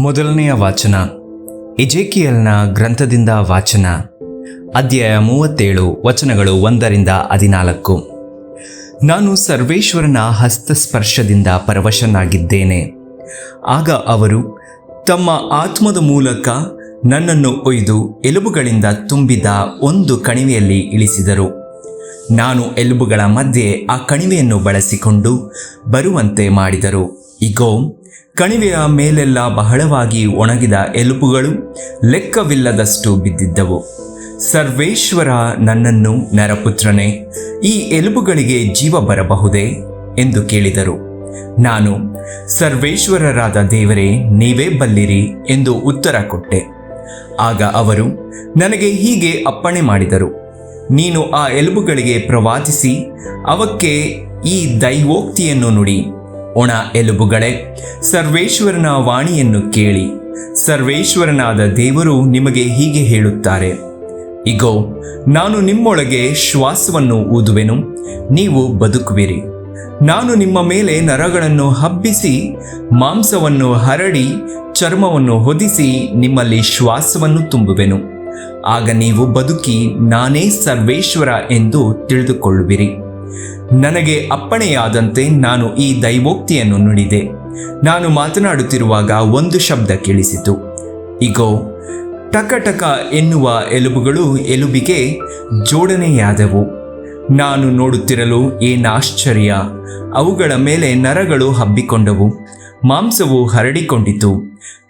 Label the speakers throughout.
Speaker 1: ಮೊದಲನೆಯ ವಾಚನ ಎಜೇಕಿಯಲ್ನ ಗ್ರಂಥದಿಂದ ವಾಚನ. ಅಧ್ಯಾಯ 37 ವಚನಗಳು 1-14. ನಾನು ಸರ್ವೇಶ್ವರನ ಹಸ್ತಸ್ಪರ್ಶದಿಂದ ಪರವಶನಾಗಿದ್ದೇನೆ. ಆಗ ಅವರು ತಮ್ಮ ಆತ್ಮದ ಮೂಲಕ ನನ್ನನ್ನು ಒಯ್ದು ಎಲುಬುಗಳಿಂದ ತುಂಬಿದ ಒಂದು ಕಣಿವೆಯಲ್ಲಿ ಇಳಿಸಿದರು. ನಾನು ಎಲುಬುಗಳ ಮಧ್ಯೆ ಆ ಕಣಿವೆಯನ್ನು ಬಳಸಿಕೊಂಡು ಬರುವಂತೆ ಮಾಡಿದರು. ಇಗೋ, ಕಣಿವೆಯ ಮೇಲೆಲ್ಲ ಬಹಳವಾಗಿ ಒಣಗಿದ ಎಲುಬುಗಳು ಲೆಕ್ಕವಿಲ್ಲದಷ್ಟು ಬಿದ್ದಿದ್ದವು. ಸರ್ವೇಶ್ವರ ನನ್ನನ್ನು, ನರಪುತ್ರನೇ, ಈ ಎಲುಬುಗಳಿಗೆ ಜೀವ ಬರಬಹುದೇ ಎಂದು ಕೇಳಿದರು. ನಾನು, ಸರ್ವೇಶ್ವರರಾದ ದೇವರೇ, ನೀವೇ ಬಲ್ಲಿರಿ ಎಂದು ಉತ್ತರ ಕೊಟ್ಟೆ. ಆಗ ಅವರು ನನಗೆ ಹೀಗೆ ಅಪ್ಪಣೆ ಮಾಡಿದರು, ನೀನು ಆ ಎಲುಬುಗಳಿಗೆ ಪ್ರವಾದಿಸಿ ಅವಕ್ಕೆ ಈ ದೈವೋಕ್ತಿಯನ್ನು ನುಡಿ. ಒಣ ಎಲುಬುಗಳೇ, ಸರ್ವೇಶ್ವರನ ವಾಣಿಯನ್ನು ಕೇಳಿ. ಸರ್ವೇಶ್ವರನಾದ ದೇವರು ನಿಮಗೆ ಹೀಗೆ ಹೇಳುತ್ತಾರೆ, ಇಗೋ, ನಾನು ನಿಮ್ಮೊಳಗೆ ಶ್ವಾಸವನ್ನು ಊದುವೆನು, ನೀವು ಬದುಕುವಿರಿ. ನಾನು ನಿಮ್ಮ ಮೇಲೆ ನರಗಳನ್ನು ಹಬ್ಬಿಸಿ ಮಾಂಸವನ್ನು ಹರಡಿ ಚರ್ಮವನ್ನು ಹೊದಿಸಿ ನಿಮ್ಮಲ್ಲಿ ಶ್ವಾಸವನ್ನು ತುಂಬುವೆನು. ಆಗ ನೀವು ಬದುಕಿ ನಾನೇ ಸರ್ವೇಶ್ವರ ಎಂದು ತಿಳಿದುಕೊಳ್ಳುವಿರಿ. ನನಗೆ ಅಪ್ಪಣೆಯಾದಂತೆ ನಾನು ಈ ದೈವೋಕ್ತಿಯನ್ನು ನುಡಿದೆ. ನಾನು ಮಾತನಾಡುತ್ತಿರುವಾಗ ಒಂದು ಶಬ್ದ ಕೇಳಿಸಿತು, ಇಗೋ, ಟಕ ಎನ್ನುವ ಎಲುಬುಗಳು ಎಲುಬಿಗೆ ಜೋಡಣೆಯಾದವು. ನಾನು ನೋಡುತ್ತಿರಲು ಏನಾಶ್ಚರ್ಯ! ಅವುಗಳ ಮೇಲೆ ನರಗಳು ಹಬ್ಬಿಕೊಂಡವು, ಮಾಂಸವು ಹರಡಿಕೊಂಡಿತು,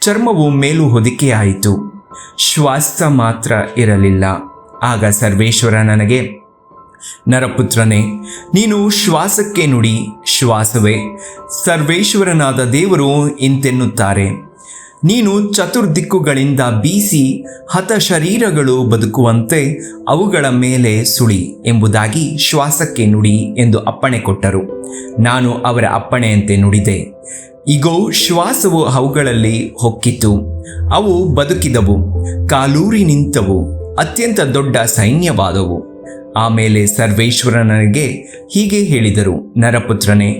Speaker 1: ಚರ್ಮವು ಮೇಲು ಹೊದಿಕೆಯಾಯಿತು, ಶ್ವಾಸ ಮಾತ್ರ ಇರಲಿಲ್ಲ. ಆಗ ಸರ್ವೇಶ್ವರ ನನಗೆ, ನರಪುತ್ರನೇ, ನೀನು ಶ್ವಾಸಕ್ಕೆ ನುಡಿ. ಶ್ವಾಸವೇ, ಸರ್ವೇಶ್ವರನಾದ ದೇವರು ಇಂತೆನ್ನುತ್ತಾರೆ, ನೀನು ಚತುರ್ದಿಕ್ಕುಗಳಿಂದ ಬೀಸಿ ಹತ ಶರೀರಗಳು ಬದುಕುವಂತೆ ಅವುಗಳ ಮೇಲೆ ಸುಳಿ ಎಂಬುದಾಗಿ ಶ್ವಾಸಕ್ಕೆ ನುಡಿ ಎಂದು ಅಪ್ಪಣೆ ಕೊಟ್ಟರು. ನಾನು ಅವರ ಅಪ್ಪಣೆಯಂತೆ ನುಡಿದೆ. ಇಗೋ, ಶ್ವಾಸವು ಅವುಗಳಲ್ಲಿ ಹೊಕ್ಕಿತು, ಅವು ಬದುಕಿದವು, ಕಾಲೂರಿ ನಿಂತವು, ಅತ್ಯಂತ ದೊಡ್ಡ ಸೈನ್ಯವಾದವು. ಆಮೇಲೆ ಸರ್ವೇಶ್ವರ ನನಗೆ ಹೀಗೆ ಹೇಳಿದರು, ನರಪುತ್ರನೇ,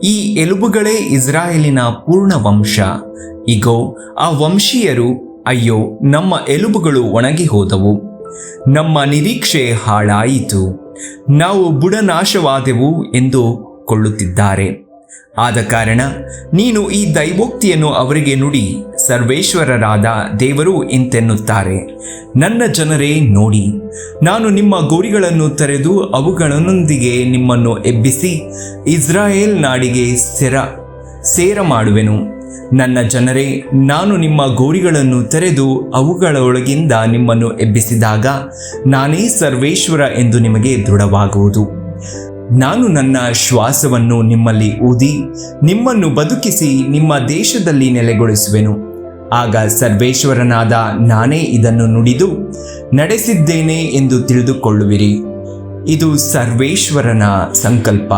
Speaker 1: ಈ ಎಲುಬುಗಳೇ ಇಸ್ರಾಯೇಲಿನ ಪೂರ್ಣ ವಂಶ. ಇಗೋ, ಆ ವಂಶೀಯರು, ಅಯ್ಯೋ, ನಮ್ಮ ಎಲುಬುಗಳು ಒಣಗಿ ಹೋದವು, ನಮ್ಮ ನಿರೀಕ್ಷೆ ಹಾಳಾಯಿತು, ನಾವು ಬುಡನಾಶವಾದೆವು ಎಂದು ಕೊಳ್ಳುತ್ತಿದ್ದಾರೆ. ಆದ ಕಾರಣ ನೀನು ಈ ದೈವೋಕ್ತಿಯನ್ನು ಅವರಿಗೆ ನುಡಿ. ಸರ್ವೇಶ್ವರರಾದ ದೇವರು ಇಂತೆನ್ನುತ್ತಾರೆ, ನನ್ನ ಜನರೇ, ನೋಡಿ, ನಾನು ನಿಮ್ಮ ಗೋರಿಗಳನ್ನು ತೆರೆದು ಅವುಗಳನ್ನೊಂದಿಗೆ ನಿಮ್ಮನ್ನು ಎಬ್ಬಿಸಿ ಇಸ್ರಾಯೇಲ್ ನಾಡಿಗೆ ಸೇರ ಮಾಡುವೆನು. ನನ್ನ ಜನರೇ, ನಾನು ನಿಮ್ಮ ಗೋರಿಗಳನ್ನು ತೆರೆದು ಅವುಗಳೊಳಗಿಂದ ನಿಮ್ಮನ್ನು ಎಬ್ಬಿಸಿದಾಗ ನಾನೇ ಸರ್ವೇಶ್ವರ ಎಂದು ನಿಮಗೆ ದೃಢವಾಗುವುದು. ನಾನು ನನ್ನ ಶ್ವಾಸವನ್ನು ನಿಮ್ಮಲ್ಲಿ ಊದಿ ನಿಮ್ಮನ್ನು ಬದುಕಿಸಿ ನಿಮ್ಮ ದೇಶದಲ್ಲಿ ನೆಲೆಗೊಳಿಸುವೆನು. ಆಗ ಸರ್ವೇಶ್ವರನಾದ ನಾನೇ ಇದನ್ನು ನುಡಿದು ನಡೆಸಿದ್ದೇನೆ ಎಂದು ತಿಳಿದುಕೊಳ್ಳುವಿರಿ. ಇದು ಸರ್ವೇಶ್ವರನ ಸಂಕಲ್ಪ.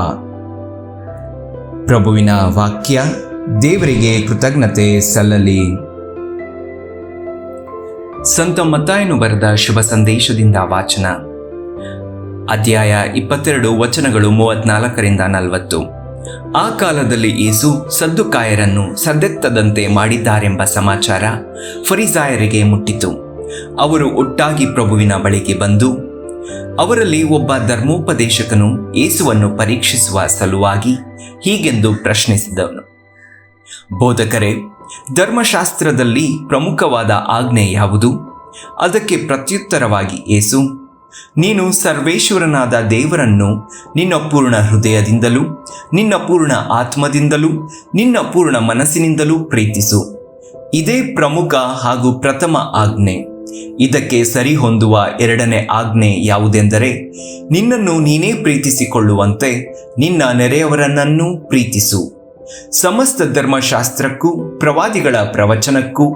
Speaker 1: ಪ್ರಭುವಿನ ವಾಕ್ಯ. ದೇವರಿಗೆ ಕೃತಜ್ಞತೆ ಸಲ್ಲಲಿ. ಸಂತ ಮತ್ತಾಯನು ಬರೆದ ಶುಭ ಸಂದೇಶದಿಂದ ವಾಚನ. ಅಧ್ಯಾಯ 22 ವಚನಗಳು 34-40. ಆ ಕಾಲದಲ್ಲಿ ಯೇಸು ಸದ್ದುಕಾಯರನ್ನು ಸದ್ದೆತ್ತದಂತೆ ಮಾಡಿದ್ದಾರೆಂಬ ಸಮಾಚಾರ ಫರಿಸಾಯರಿಗೆ ಮುಟ್ಟಿತು. ಅವರು ಒಟ್ಟಾಗಿ ಪ್ರಭುವಿನ ಬಳಿಗೆ ಬಂದು, ಅವರಲ್ಲಿ ಒಬ್ಬ ಧರ್ಮೋಪದೇಶಕನು ಯೇಸುವನ್ನು ಪರೀಕ್ಷಿಸುವ ಸಲುವಾಗಿ ಹೀಗೆಂದು ಪ್ರಶ್ನಿಸಿದನು, ಬೋಧಕರೇ, ಧರ್ಮಶಾಸ್ತ್ರದಲ್ಲಿ ಪ್ರಮುಖವಾದ ಆಜ್ಞೆ ಯಾವುದು? ಅದಕ್ಕೆ ಪ್ರತ್ಯುತ್ತರವಾಗಿ ಯೇಸು, ನೀನು ಸರ್ವೇಶ್ವರನಾದ ದೇವರನ್ನು ನಿನ್ನ ಪೂರ್ಣ ಹೃದಯದಿಂದಲೂ, ನಿನ್ನ ಪೂರ್ಣ ಆತ್ಮದಿಂದಲೂ, ನಿನ್ನ ಪೂರ್ಣ ಮನಸ್ಸಿನಿಂದಲೂ ಪ್ರೀತಿಸು. ಇದೇ ಪ್ರಮುಖ ಹಾಗೂ ಪ್ರಥಮ ಆಜ್ಞೆ. ಇದಕ್ಕೆ ಸರಿ ಹೊಂದುವ ಎರಡನೇ ಆಜ್ಞೆ ಯಾವುದೆಂದರೆ, ನಿನ್ನನ್ನು ನೀನೇ ಪ್ರೀತಿಸಿಕೊಳ್ಳುವಂತೆ ನಿನ್ನ ನೆರೆಯವರನ್ನೂ ಪ್ರೀತಿಸು. ಸಮಸ್ತ ಧರ್ಮಶಾಸ್ತ್ರಕ್ಕೂ ಪ್ರವಾದಿಗಳ ಪ್ರವಚನಕ್ಕೂ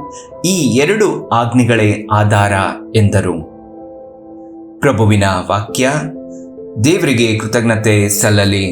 Speaker 1: ಈ ಎರಡು ಆಜ್ಞೆಗಳೇ ಆಧಾರ ಎಂದರು. ಪ್ರಭುವಿನ ವಾಕ್ಯ. ದೇವರಿಗೆ ಕೃತಜ್ಞತೆ ಸಲ್ಲಲಿ.